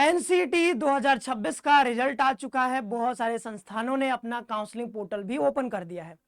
NCT 2026 का result आ चुका है। बहुत सारे संस्थानों ने अपना काउंसलिंग पोर्टल भी ओपन कर दिया है।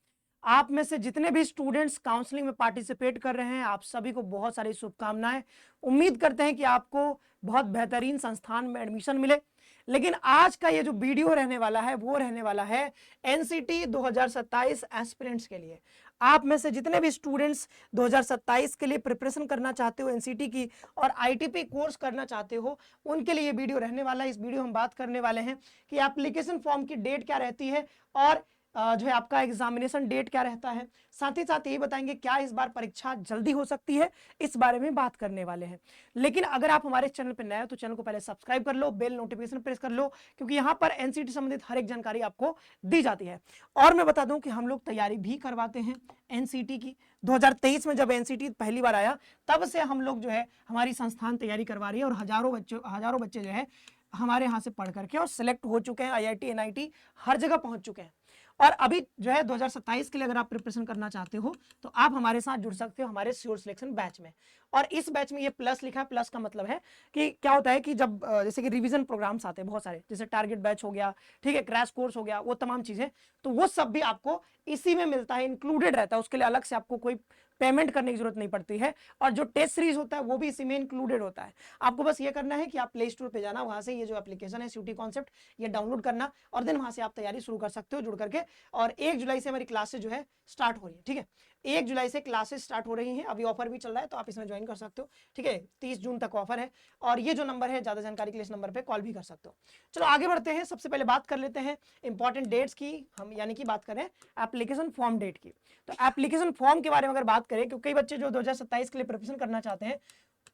आप में से जितने भी स्टूडेंट्स काउंसलिंग में पार्टिसिपेट कर रहे हैं, आप सभी को बहुत सारी शुभकामनाएं। उम्मीद करते हैं कि आपको बहुत बेहतरीन संस्थान में एडमिशन मिले। लेकिन आज का ये जो वीडियो रहने वाला है वो रहने वाला है एनसीटी 2027 एस्पिरेंट्स के लिए। आप में से जितने भी स्टूडेंट्स 2027 के लिए प्रिपरेशन करना चाहते हो एनसीटी की और आईटीपी कोर्स करना चाहते हो, उनके लिए ये वीडियो रहने वाला है। इस वीडियो में हम बात करने वाले हैं कि एप्लीकेशन फॉर्म की डेट क्या रहती है और जो है आपका एग्जामिनेशन डेट क्या रहता है। साथ ही साथ ये बताएंगे क्या इस बार परीक्षा जल्दी हो सकती है, इस बारे में बात करने वाले हैं। लेकिन अगर आप हमारे चैनल पर नए हो तो चैनल को पहले सब्सक्राइब कर लो, बेल नोटिफिकेशन प्रेस कर लो, क्योंकि यहाँ पर एनसीटी संबंधित हर एक जानकारी आपको दी जाती है। और मैं बता दूं कि हम लोग तैयारी भी करवाते हैं एनसीटी की। 2023 में जब एनसीटी पहली बार आया तब से हम लोग जो है हमारी संस्थान तैयारी करवा रही है और हजारों बच्चे जो है हमारे यहाँ से पढ़ करके और सिलेक्ट हो चुके हैं। आईआईटी एनआईटी हर जगह पहुंच चुके हैं। और अभी जो है 2027 के लिए अगर आप प्रिपरेशन करना चाहते हो तो आप हमारे साथ जुड़ सकते हो हमारे श्योर सिलेक्शन बैच में। और इस बैच में ये प्लस लिखा है। प्लस का मतलब है कि क्या होता है कि जब जैसे कि रिवीजन प्रोग्राम्स आते हैं बहुत सारे, जैसे टारगेट बैच हो गया, ठीक है, क्रैश कोर्स हो गया, वो तमाम चीजें, तो वो सब भी आपको इसी में मिलता है, इंक्लूडेड रहता है। उसके लिए अलग से आपको कोई पेमेंट करने की जरूरत नहीं पड़ती है। और जो टेस्ट सीरीज होता है वो भी इसी में इंक्लूडेड होता है। आपको बस ये करना है कि आप प्ले स्टोर पे जाना, वहां से ये जो एप्लीकेशन है सीयूटी कॉन्सेप्ट, ये डाउनलोड करना और देन वहां से आप तैयारी शुरू कर सकते हो जुड़ करके। और 1 जुलाई से हमारी क्लासेस जो है स्टार्ट हो रही है। ठीक है, 1 जुलाई से क्लासेस स्टार्ट हो रही हैं। अभी ऑफर भी चल रहा है तो आप इसमें ज्वाइन कर सकते हो। ठीक है, 30 जून तक ऑफर है। और ये जो नंबर है, ज्यादा जानकारी के लिए इस नंबर पे कॉल भी कर सकते हो। चलो आगे बढ़ते हैं। सबसे पहले बात कर लेते हैं इंपॉर्टेंट डेट्स की। हम यानी कि बात करें एप्लीकेशन फॉर्म डेट की। तो एप्लीकेशन फॉर्म के बारे में अगर बात करें, क्योंकि कई बच्चे जो 2027 के लिए प्रिपरेशन करना चाहते हैं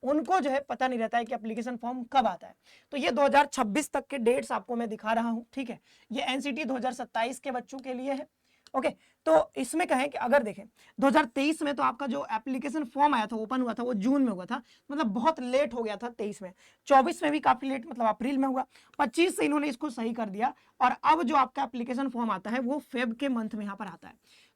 उनको जो है पता नहीं रहता है कि एप्लीकेशन फॉर्म कब आता है। तो ये 2026 तक के डेट्स आपको मैं दिखा रहा हूं। ठीक है, ये एनसीटी 2027 के बच्चों के लिए है। ओके, तो इसमें कहें कि अगर देखें 2023 में तो आपका जो एप्लीकेशन फॉर्म आया था, ओपन हुआ था, वो जून में हुआ था, मतलब बहुत लेट हो गया था 23 में। 24 में भी काफी लेट, मतलब अप्रैल में हुआ। 25 से इन्होंने इसको सही कर दिया और अब जो आपका एप्लीकेशन फॉर्म आता है वो फेब के मंथ में यहाँ पर आता है।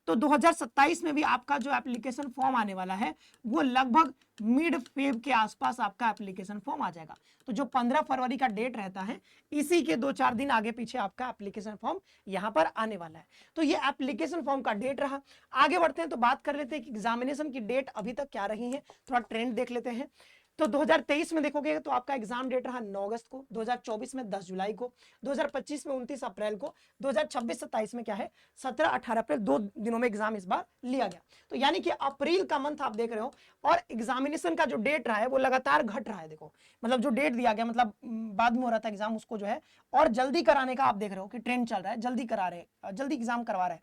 तो 2027 में भी आपका जो एप्लीकेशन फॉर्म आने वाला है वो लगभग मिड फेब के आसपास आपका एप्लीकेशन फॉर्म आ जाएगा। तो जो 15 फरवरी का डेट रहता है, इसी के 2-4 दिन आगे पीछे आपका एप्लीकेशन फॉर्म यहां पर आने वाला है। तो ये एप्लीकेशन फॉर्म का डेट रहा। आगे बढ़ते हैं तो बात कर लेते हैं कि एग्जामिनेशन की डेट अभी तक क्या रही है, थोड़ा ट्रेंड देख लेते हैं। तो 2023 में देखोगे तो आपका एग्जाम डेट रहा 9 अगस्त को, 2024 में 10 जुलाई को, 2025 में 29 अप्रैल को, 2026-27 में क्या है 17-18 अप्रैल, 2 दिनों में एग्जाम इस बार लिया गया। तो यानी कि अप्रैल का मंथ आप देख रहे हो और एग्जामिनेशन का जो डेट रहा है वो लगातार घट रहा है। देखो मतलब जो डेट दिया गया, मतलब बाद में हो रहा था एग्जाम, उसको जो है और जल्दी कराने का आप देख रहे हो कि ट्रेंड चल रहा है, जल्दी करा रहे, जल्दी एग्जाम करवा रहे हैं।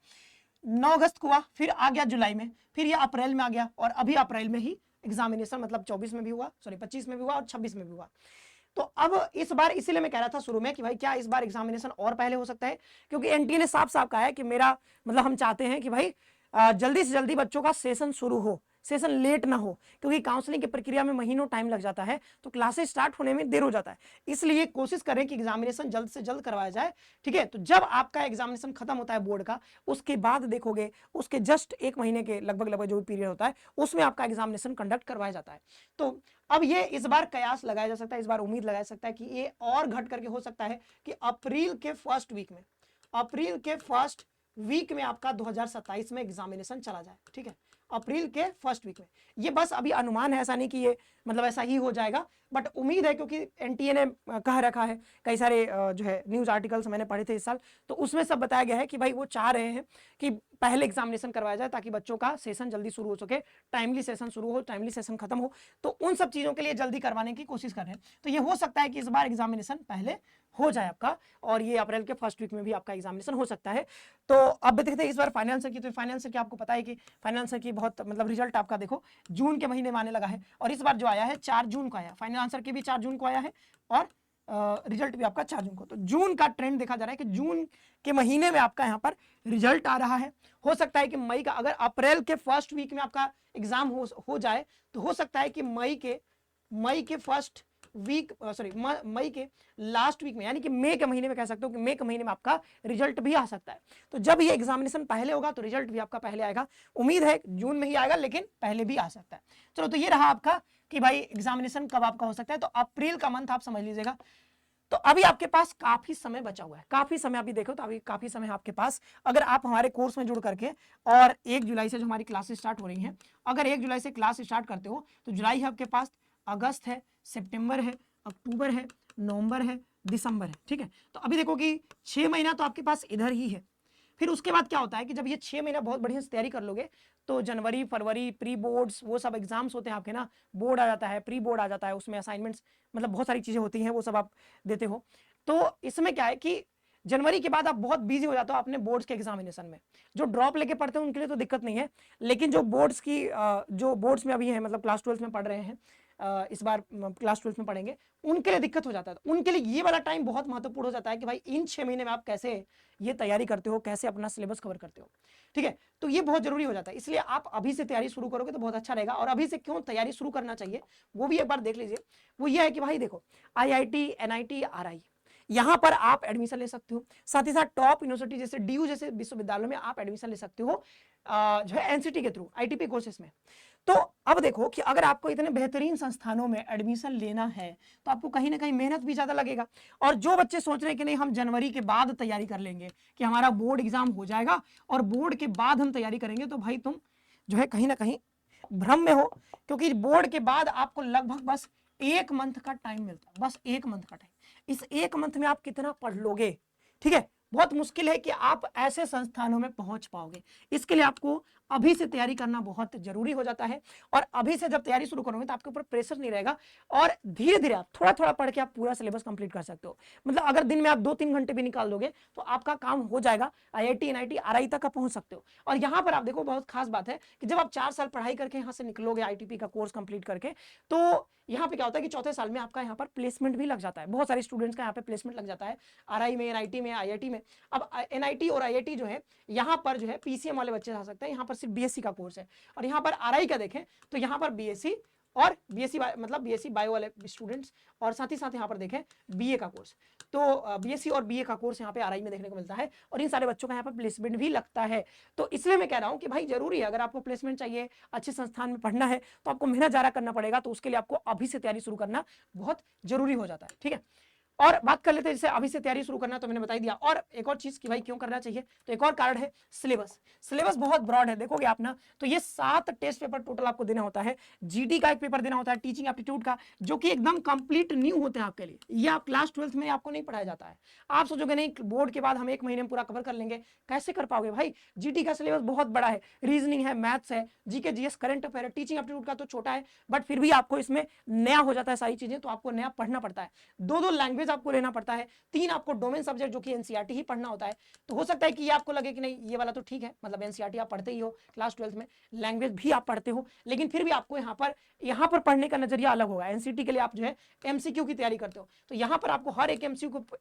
9 अगस्त को हुआ, फिर आ गया जुलाई में, फिर ये अप्रैल में आ गया और अभी अप्रैल में ही एग्जामिनेशन, मतलब 24 में भी हुआ, सॉरी 25 में भी हुआ और 26 में भी हुआ। तो अब इस बार इसीलिए मैं कह रहा था शुरू में कि भाई क्या इस बार एग्जामिनेशन और पहले हो सकता है, क्योंकि एनटीए ने साफ साफ कहा है कि मेरा मतलब हम चाहते हैं कि भाई जल्दी से जल्दी बच्चों का सेशन शुरू हो, सेशन लेट ना हो, क्योंकि काउंसलिंग की प्रक्रिया में महीनों टाइम लग जाता है तो क्लासेस स्टार्ट होने में देर हो जाता है। इसलिए कोशिश करें कि एग्जामिनेशन जल्द से जल्द करवाया जाए। ठीक है, तो जब आपका एग्जामिनेशन खत्म होता है बोर्ड का, उसके बाद देखोगे उसके जस्ट 1 महीने के लगभग जो पीरियड होता है उसमें आपका एग्जामिनेशन कंडक्ट करवाया जाता है। तो अब ये इस बार कयास लगाया जा सकता है, इस बार उम्मीद लगाया सकता है कि ये और घट करके हो सकता है कि अप्रैल के फर्स्ट वीक में आपका 2027 में एग्जामिनेशन चला जाए। ठीक है, अप्रैल के फर्स्ट वीक में। ये बस अभी अनुमान है, ऐसा नहीं कि ये मतलब ऐसा ही हो जाएगा, बट उम्मीद है, क्योंकि एनटीए ने कह रखा है, कई सारे जो है न्यूज आर्टिकल्स मैंने पढ़े थे इस साल, तो उसमें सब बताया गया है कि भाई वो चाह रहे हैं कि पहले एग्जामिनेशन करवाया जाए ताकि बच्चों का सेशन जल्दी शुरू हो सके, टाइमली सेशन शुरू हो, टाइमली सेशन खत्म हो। तो उन सब चीजों के लिए जल्दी करवाने की कोशिश कर रहे हैं। तो ये हो सकता है कि इस बार एग्जामिनेशन पहले हो जाए आपका और ये अप्रैल के फर्स्ट वीक में भी आपका एग्जामिनेशन हो सकता है। तो अब देखते हैं इस बार फाइनल ईयर की। तो फाइनल ईयर की आपको पता है कि फाइनल ईयर की बहुत मतलब रिजल्ट आपका देखो जून के महीने में आने लगा है और इस बार जो आया है 4 जून को आया, फाइनल आंसर की भी 4 जून को आया है और रिजल्ट भी आपका 4 जून को। तो जून का ट्रेंड देखा जा रहा है कि जून के महीने में आपका यहाँ पर रिजल्ट आ रहा है। हो सकता है कि मई का, अगर अप्रैल के फर्स्ट वीक में आपका एग्जाम हो जाए तो हो सकता है कि मई के फर्स्ट वीक, सॉरी मई के लास्ट वीक में, यानी कि मई के महीने में कह सकते हो कि मई के महीने में आपका रिजल्ट भी आ सकता है। तो जब ये एग्जामिनेशन पहले होगा तो रिजल्ट भी आपका पहले आएगा। उम्मीद है जून में ही आएगा लेकिन पहले भी आ सकता है। चलो, तो ये रहा आपका कि भाई एग्जामिनेशन कब आपका हो सकता है। तो अप्रैल का मंथ आप समझ लीजिएगा तो अभी आपके पास काफी समय बचा हुआ है, काफी समय अभी देखो तो अभी काफी समय है आपके पास। अगर आप हमारे कोर्स में जुड़ करके और 1 जुलाई से जो हमारी क्लासेस स्टार्ट हो रही हैं, अगर 1 जुलाई से क्लास स्टार्ट करते हो तो जुलाई है आपके पास, अगस्त है, सितंबर है, अक्टूबर है, नवंबर है, दिसंबर है, ठीक है। तो अभी देखो कि 6 महीना तो आपके पास इधर ही है। फिर उसके बाद क्या होता है कि जब ये 6 महीना बहुत बढ़िया से तैयारी कर लोगे तो जनवरी फरवरी प्री बोर्ड्स वो सब एग्जाम्स होते हैं आपके ना, बोर्ड आ जाता है, प्री बोर्ड आ जाता है, उसमें असाइनमेंट्स मतलब बहुत सारी चीजें होती हैं, वो सब आप देते हो। तो इसमें क्या है कि जनवरी के बाद आप बहुत बिजी हो जाते हो अपने बोर्ड्स के एग्जामिनेशन में। जो ड्रॉप लेके पढ़ते हैं उनके लिए तो दिक्कत नहीं है, लेकिन जो बोर्ड्स की जो बोर्ड्स में अभी है मतलब क्लास 12 में पढ़ रहे हैं, इस बार क्लास 12 में पढ़ेंगे, उनके लिए दिक्कत हो जाता है। उनके लिए ये वाला टाइम बहुत महत्वपूर्ण हो जाता है कि भाई इन 6 महीने में आप कैसे ये तैयारी करते हो, कैसे अपना सिलेबस कवर करते हो, ठीक है। तो ये बहुत जरूरी हो जाता है, इसलिए आप अभी से तैयारी शुरू करोगे तो बहुत अच्छा रहेगा। और अभी से क्यों तैयारी शुरू करना चाहिए वो भी एक बार देख लीजिए। वो ये है कि भाई देखो IIT NIT RI यहां पर आप एडमिशन ले सकते हो, साथ ही साथ टॉप यूनिवर्सिटी जैसे DU जैसे विश्वविद्यालयों में आप एडमिशन ले सकते हो जो है NCT के थ्रू ITP कोर्सेज में। तो अब देखो कि अगर आपको इतने बेहतरीन संस्थानों में एडमिशन लेना है तो आपको कहीं ना कहीं मेहनत भी ज्यादा लगेगा। और जो बच्चे सोच रहे हैं कि नहीं हम जनवरी के बाद तैयारी कर लेंगे, कि हमारा बोर्ड एग्जाम हो जाएगा और बोर्ड के बाद हम तैयारी करेंगे, तो भाई तुम जो है कहीं ना कहीं भ्रम में हो, क्योंकि बोर्ड के बाद आपको लगभग बस 1 मंथ का टाइम मिलता है, बस 1 मंथ का टाइम। इस 1 मंथ में आप कितना पढ़ लोगे, ठीक है। बहुत मुश्किल है कि आप ऐसे संस्थानों में पहुंच पाओगे। इसके लिए आपको अभी से तैयारी करना बहुत जरूरी हो जाता है। और अभी से जब तैयारी शुरू करोगे तो आपके ऊपर प्रेशर नहीं रहेगा और धीरे धीरे आप थोड़ा थोड़ा पढ़ के आप पूरा सिलेबस कंप्लीट कर सकते हो। मतलब अगर दिन में आप 2-3 घंटे भी निकाल दोगे तो आपका काम हो जाएगा, IIT NIT RI तक आप पहुंच सकते हो। और यहाँ पर आप देखो बहुत खास बात है कि जब आप 4 साल पढ़ाई करके यहाँ से निकलोगे ITP का कोर्स कंप्लीट करके, तो यहाँ पे क्या होता है कि चौथे साल में आपका यहाँ पर प्लेसमेंट भी लग जाता है। बहुत सारे स्टूडेंट्स का यहाँ पे प्लेसमेंट लग जाता है, RI में, NIT में, IIT में। अब NIT और IIT जो है यहाँ पर जो है PCM वाले बच्चे आ सकते हैं, यहाँ पर सिर्फ BSc का कोर्स है। और यहाँ पर RI का देखें तो यहाँ पर BSc और BSc मतलब BSc बायो वाले स्टूडेंट्स, और साथ ही साथ यहाँ पर देखें BA का कोर्स। तो BSc और BA का कोर्स यहाँ पे RI में देखने को मिलता है और इन सारे बच्चों का यहाँ पर प्लेसमेंट भी लगता है। तो इसलिए मैं कह रहा हूँ कि भाई जरूरी है, अगर आपको प्लेसमेंट चाहिए, अच्छे संस्थान में पढ़ना है तो आपको मेहनत ज़्यादा करना पड़ेगा। तो उसके लिए आपको अभी से तैयारी शुरू करना बहुत जरूरी हो जाता है, ठीक है। और बात कर लेते हैं जैसे अभी से तैयारी शुरू करना, तो मैंने बता ही दिया। और एक और चीज कि भाई क्यों करना चाहिए, तो एक और कारण है सिलेबस। सिलेबस बहुत ब्रॉड है, देखोगे आप ना तो ये 7 टेस्ट पेपर टोटल आपको देना होता है। GT का एक पेपर देना होता है, टीचिंग एप्टीट्यूड का, जो कि एकदम कंप्लीट न्यू होते हैं आपके लिए। ये आप क्लास 12th में आपको नहीं पढ़ाया जाता है। आप सोचोगे नहीं बोर्ड के बाद हम 1 महीने में पूरा कवर कर लेंगे, कैसे कर पाओगे भाई। GT का सिलेबस बहुत बड़ा है, रीजनिंग है, मैथ्स है, GK GS करंट अफेयर है। टीचिंग एप्टीट्यूड का तो छोटा है बट फिर भी आपको इसमें नया हो जाता है सारी चीजें, तो आपको नया पढ़ना पड़ता है। 2 लैंग्वेज आपको लेना पड़ता है, 3 आपको डोमेन सब्जेक्ट जो कि NCERT ही पढ़ना होता है। तो हो सकता है कि ये आपको लगे कि नहीं ये वाला तो ठीक है, मतलब NCERT आप पढ़ते ही हो, क्लास 12th में लैंग्वेज भी आप पढ़ते हो, लेकिन फिर भी आपको यहाँ पर पढ़ने का नजरिया अलग होगा। NCERT के लिए आप जो है MCQ की तैयारी करते हो, तो यहाँ पर आपको हर एक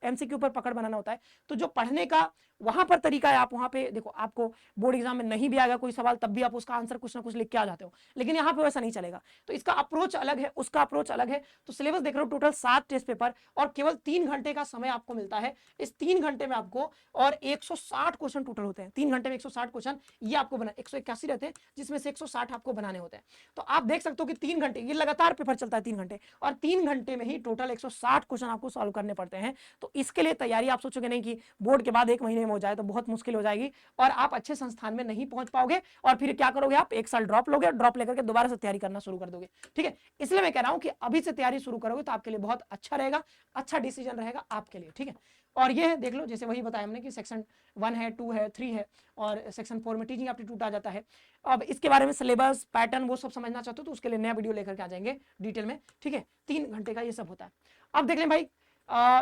MCQ पर पकड़ बनाना होता है। तो जो पढ़ने का वहां पर तरीका है, आप वहां पे देखो, आपको बोर्ड एग्जाम में नहीं भी आएगा कोई सवाल तब भी आप उसका आंसर कुछ ना कुछ लिख के आ जाते हो, लेकिन यहाँ पे वैसा नहीं चलेगा। तो इसका अप्रोच अलग है, उसका अप्रोच अलग है। तो सिलेबस देख रहे हो टोटल 7 टेस्ट पेपर और केवल 3 घंटे का समय आपको मिलता है। इस 3 घंटे में आपको और 160 क्वेश्चन टोटल होते हैं। 3 घंटे में 160 क्वेश्चन ये आपको बना 181 रहते हैं, जिसमें से 160 आपको बनाने होते हैं। तो आप देख सकते हो कि 3 घंटे ये लगातार पेपर चलता है 3 घंटे, और 3 घंटे में ही टोटल 160 क्वेश्चन आपको सॉल्व करने पड़ते हैं। तो इसके लिए तैयारी आप सोचोगे नहीं कि बोर्ड के बाद 1 महीने में हो जाए, तो बहुत मुश्किल हो जाएगी और आप अच्छे संस्थान में नहीं पहुंच पाओगे। और फिर क्या करोगे, आप 1 साल ड्रॉप लोगे, ड्रॉप लेकर के दोबारा से तैयारी करना शुरू कर दोगे, ठीक है। इसलिए मैं कह रहा हूं कि अभी से तैयारी शुरू करोगे तो आपके लिए बहुत अच्छा रहेगा, अच्छा डिसीजन रहेगा आपके लिए, ठीक है। और ये है देख लो, जैसे वही बताया हमने कि सेक्शन 1 है, 2 है, 3 है और सेक्शन 4 में टीचिंग एप्टीट्यूड आ जाता है। अब इसके बारे में सिलेबस पैटर्न वो सब समझना चाहते हो तो उसके लिए नया वीडियो लेकर के आ जाएंगे डिटेल में, ठीक है। 3 घंटे का ये सब होता है। अब देख लें भाई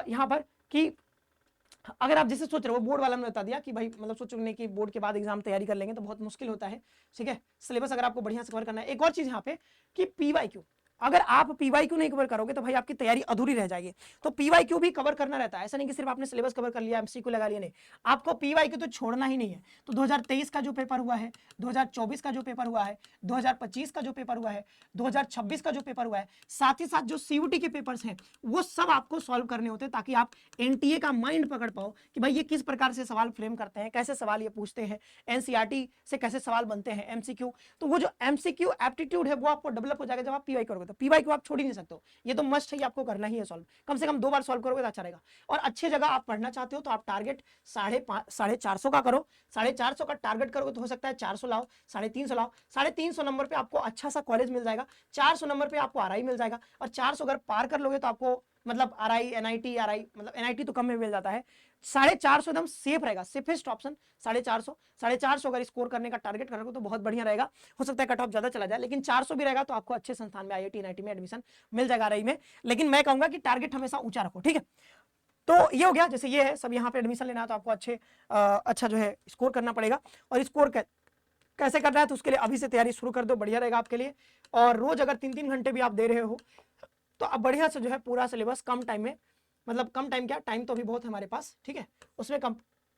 यहाँ पर कि अगर आप जैसे सोच रहे हो, बोर्ड वाला ने बता दिया कि भाई मतलब सोचो नहीं कि बोर्ड के बाद एग्जाम तैयारी कर लेंगे तो बहुत मुश्किल होता है, ठीक है। सिलेबस अगर आपको बढ़िया से कवर करना है, एक और चीज यहाँ पे कि PYQ, अगर आप PYQ नहीं कवर करोगे तो भाई आपकी तैयारी अधूरी रह जाएगी। तो PYQ भी कवर करना रहता है, ऐसा नहीं कि सिर्फ आपने सिलेबस कवर कर लिया, MCQ लगा लिया, नहीं, आपको PYQ तो छोड़ना ही नहीं है। तो 2023 का जो पेपर हुआ है, 2024 का जो पेपर हुआ है, 2025 का जो पेपर हुआ है, 2026 का जो पेपर हुआ है, साथ ही साथ जो CUT के पेपर्स हैं वो सब आपको सॉल्व करने होते हैं, ताकि आप NTA का माइंड पकड़ पाओ कि भाई ये किस प्रकार से सवाल फ्रेम करते हैं, कैसे सवाल ये पूछते हैं, NCERT से कैसे सवाल बनते हैं, MCQ। तो वो जो MCQ एप्टीट्यूड है वो आपको डेवलप हो जाएगा जब आप PYQ करोगे। तो पीवाई को आप छोड़ ही नहीं सकते हो, ये तो मस्ट है, आपको करना ही है सॉल्व, कम से कम 2 बार सॉल्व करोगे तो अच्छा रहेगा। और अच्छी जगह आप पढ़ना चाहते हो तो आप टारगेट 450 का करो, 450 का टारगेट करोगे तो हो सकता है 400 लाओ, 350 लाओ, 350 नंबर पे आपको अच्छा सा कॉलेज मिल जाएगा, 400 नंबर पे आपको आरआई मिल जाएगा, और 400 अगर पार कर लोगे तो आपको मतलब आरआई एनआईटी, आरआई मतलब एनआईटी तो कम में मिल जाता है, 450 एकदम सेफ रहेगा, सेफेस्ट ऑप्शन 450 अगर स्कोर करने का टारगेट करोगे तो बहुत बढ़िया रहेगा। हो सकता है कट ऑफ ज्यादा चला जाए, लेकिन 400 भी रहेगा तो आपको अच्छे संस्थान में आईआईटी एनआईटी में एडमिशन मिल जाएगा आरआई में। लेकिन मैं कहूंगा कि टारगेट हमेशा ऊंचा रखो, ठीक है। तो ये हो गया, जैसे ये है सब, यहाँ पे एडमिशन लेना है तो आपको अच्छा जो है स्कोर करना पड़ेगा, और स्कोर कैसे करना है तो उसके लिए अभी से तैयारी शुरू कर दो, बढ़िया रहेगा आपके लिए। और रोज अगर 3-3 घंटे भी आप दे रहे हो तो आप बढ़िया से जो है पूरा सिलेबस कम टाइम में, मतलब कम टाइम क्या, टाइम तो अभी बहुत है हमारे पास, ठीक है, उसमें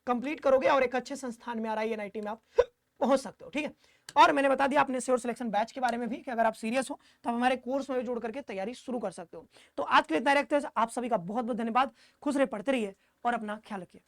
कंप्लीट करोगे और एक अच्छे संस्थान में आरआई एनआईटी में आप पहुंच सकते हो, ठीक है। और मैंने बता दिया अपने श्योर सिलेक्शन बैच के बारे में भी कि अगर आप सीरियस हो तो आप हमारे कोर्स में भी जुड़ करके तैयारी शुरू कर सकते हो। तो आज के लिए इतना रखते हैं, आप सभी का बहुत बहुत धन्यवाद, खुश रहे, पढ़ते रहिए और अपना ख्याल रखिए।